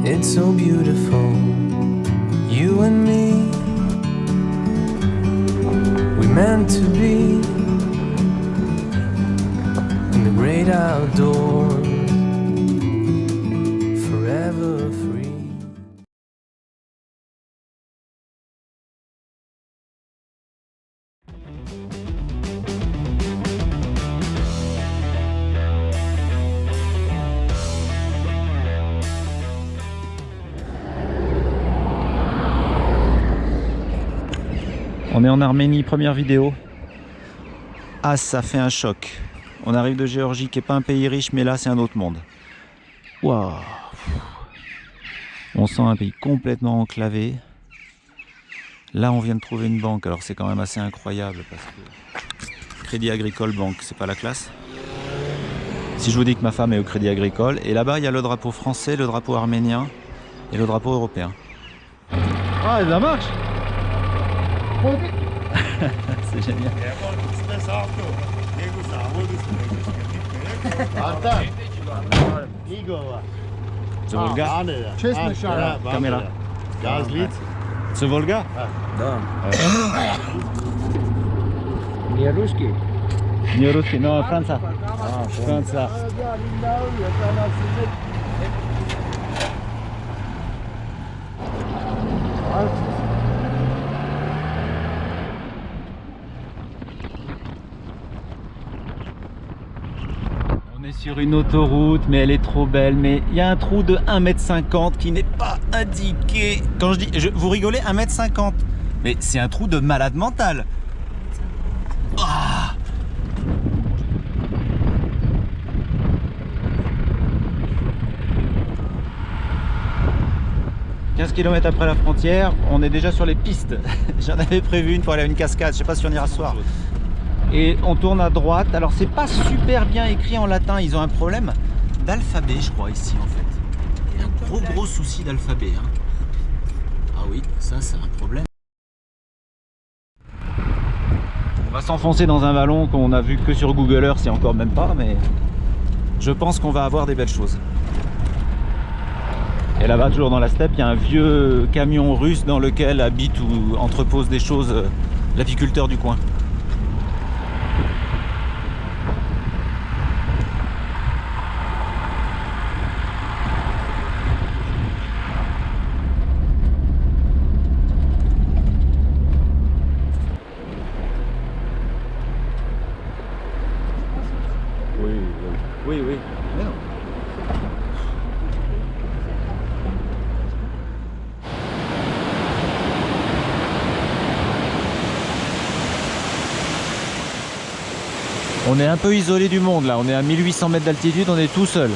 It's so beautiful, you and me. We meant to be in the great outdoors, forever free. On est en Arménie, première vidéo. Ah, ça fait un choc. On arrive de Géorgie qui n'est pas un pays riche, mais là c'est un autre monde. Waouh. On sent un pays complètement enclavé. Là on vient de trouver une banque, alors c'est quand même assez incroyable parce que Crédit Agricole Banque, c'est pas la classe. Si je vous dis que ma femme est au Crédit Agricole, et là-bas il y a le drapeau français, le drapeau arménien et le drapeau européen. Ah, ça marche. C'est génial. C'est Volga? Caméra. C'est Volga? Да. Не русский? Не русский, но Франция. Франция. On est sur une autoroute, mais elle est trop belle. Mais il y a un trou de 1,50 m qui n'est pas indiqué. Quand je dis, vous rigolez, 1,50 m. Mais c'est un trou de malade mental. Ah, 15 km après la frontière, on est déjà sur les pistes. J'en avais prévu une pour aller à une cascade, je sais pas si on ira ce soir. Et on tourne à droite. Alors c'est pas super bien écrit en latin, ils ont un problème d'alphabet je crois ici en fait. Il y a un gros souci d'alphabet. Hein. Ah oui, ça c'est un problème. On va s'enfoncer dans un vallon qu'on a vu que sur Google Earth, c'est encore même pas, mais je pense qu'on va avoir des belles choses. Et là-bas, toujours dans la steppe, il y a un vieux camion russe dans lequel habite ou entrepose des choses l'apiculteur du coin. Oui, mais non. On est un peu isolé du monde là, on est à 1800 mètres d'altitude, on est tout seul.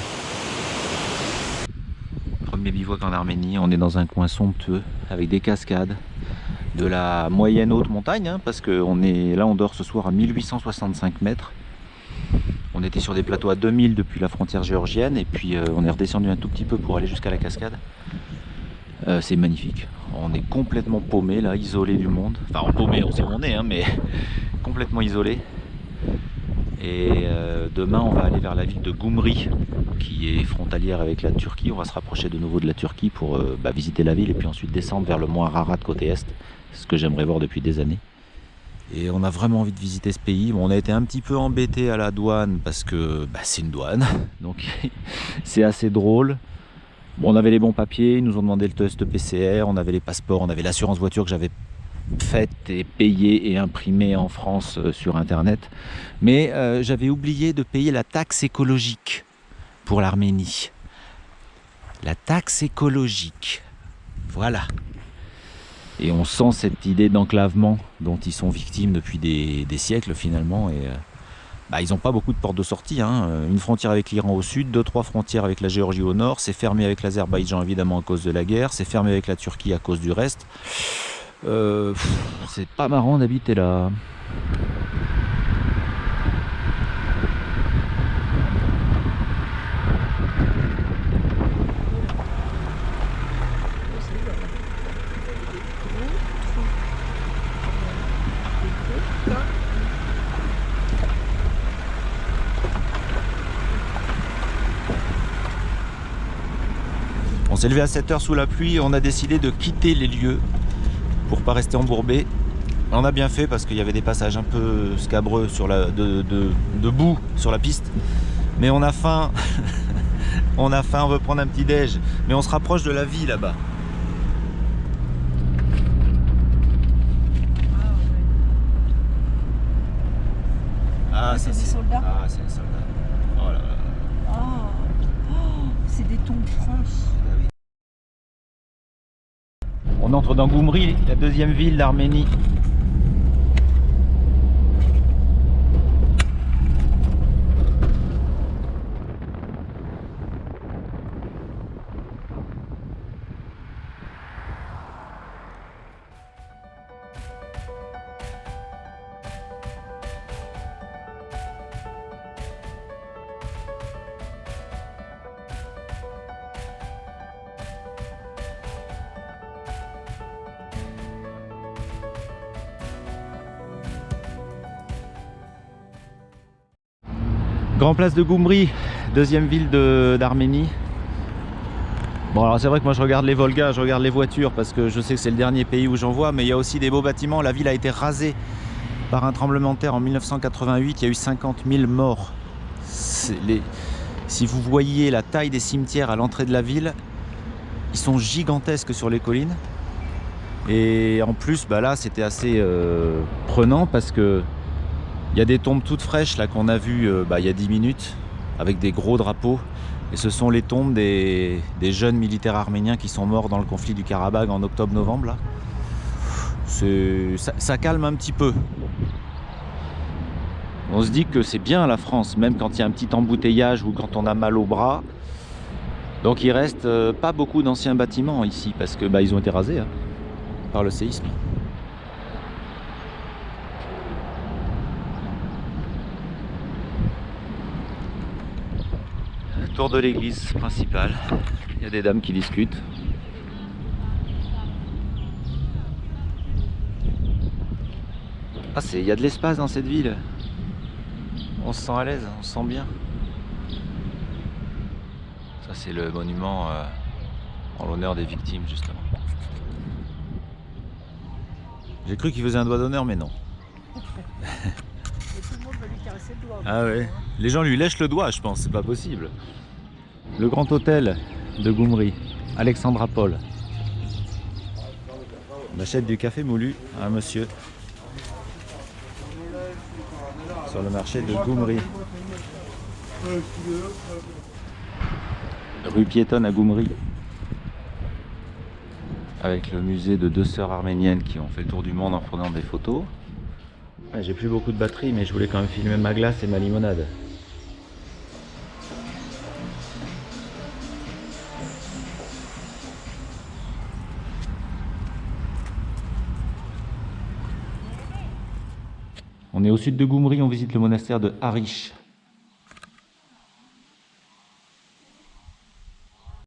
Premier bivouac en Arménie, on est dans un coin somptueux avec des cascades, de la moyenne haute montagne, hein, parce que on dort ce soir à 1865 mètres. On était sur des plateaux à 2000 depuis la frontière géorgienne et puis on est redescendu un tout petit peu pour aller jusqu'à la cascade. C'est magnifique. On est complètement paumé là, isolé du monde. Enfin paumé, on sait où on est, hein, mais complètement isolé. Et demain on va aller vers la ville de Gümrü qui est frontalière avec la Turquie. On va se rapprocher de nouveau de la Turquie pour visiter la ville et puis ensuite descendre vers le mont Ararat côté est. C'est ce que j'aimerais voir depuis des années. Et on a vraiment envie de visiter ce pays. Bon, on a été un petit peu embêté à la douane parce que c'est une douane, donc c'est assez drôle. Bon, on avait les bons papiers, ils nous ont demandé le test PCR, on avait les passeports, on avait l'assurance voiture que j'avais faite et payée et imprimée en France sur internet. Mais j'avais oublié de payer la taxe écologique pour l'Arménie. La taxe écologique, voilà. Et on sent cette idée d'enclavement dont ils sont victimes depuis des siècles finalement. Et ils n'ont pas beaucoup de portes de sortie. Hein. Une frontière avec l'Iran au sud, 2-3 frontières avec la Géorgie au nord. C'est fermé avec l'Azerbaïdjan évidemment à cause de la guerre. C'est fermé avec la Turquie à cause du reste. C'est pas marrant d'habiter là. On s'est levé à 7 h sous la pluie et on a décidé de quitter les lieux pour pas rester embourbé. On a bien fait parce qu'il y avait des passages un peu scabreux sur de boue sur la piste. Mais on a faim. On a faim, on veut prendre un petit déj. Mais on se rapproche de la vie là-bas. Ah, c'est des soldats. Ah, c'est des soldats. Oh là là. C'est des tombes franches. On entre dans Goumri, la deuxième ville d'Arménie. Grand place de Goumri, deuxième ville d'Arménie. Bon, alors c'est vrai que moi je regarde les Volgas, je regarde les voitures parce que je sais que c'est le dernier pays où j'en vois, mais il y a aussi des beaux bâtiments. La ville a été rasée par un tremblement de terre en 1988, il y a eu 50 000 morts. Si vous voyez la taille des cimetières à l'entrée de la ville, ils sont gigantesques sur les collines. Et en plus, bah là c'était assez prenant parce que il y a des tombes toutes fraîches là qu'on a vues il y a 10 minutes avec des gros drapeaux. Et ce sont les tombes des jeunes militaires arméniens qui sont morts dans le conflit du Karabagh en octobre-novembre. Ça calme un petit peu. On se dit que c'est bien la France, même quand il y a un petit embouteillage ou quand on a mal au bras. Donc il reste pas beaucoup d'anciens bâtiments ici parce que ils ont été rasés par le séisme. Tour de l'église principale, il y a des dames qui discutent. Ah, il y a de l'espace dans cette ville. On se sent à l'aise, on se sent bien. Ça c'est le monument en l'honneur des victimes justement. J'ai cru qu'il faisait un doigt d'honneur mais non. Et tout le monde va lui caresser le doigt. Ah ouais, les gens lui lèchent le doigt je pense, c'est pas possible. Le grand hôtel de Goumri, Alexandra-Paul. On achète du café moulu à un monsieur sur le marché de Goumri. Rue piétonne à Goumri. Avec le musée de deux sœurs arméniennes qui ont fait le tour du monde en prenant des photos. Ouais, j'ai plus beaucoup de batterie mais je voulais quand même filmer ma glace et ma limonade. On est au sud de Goumri, on visite le monastère de Harish.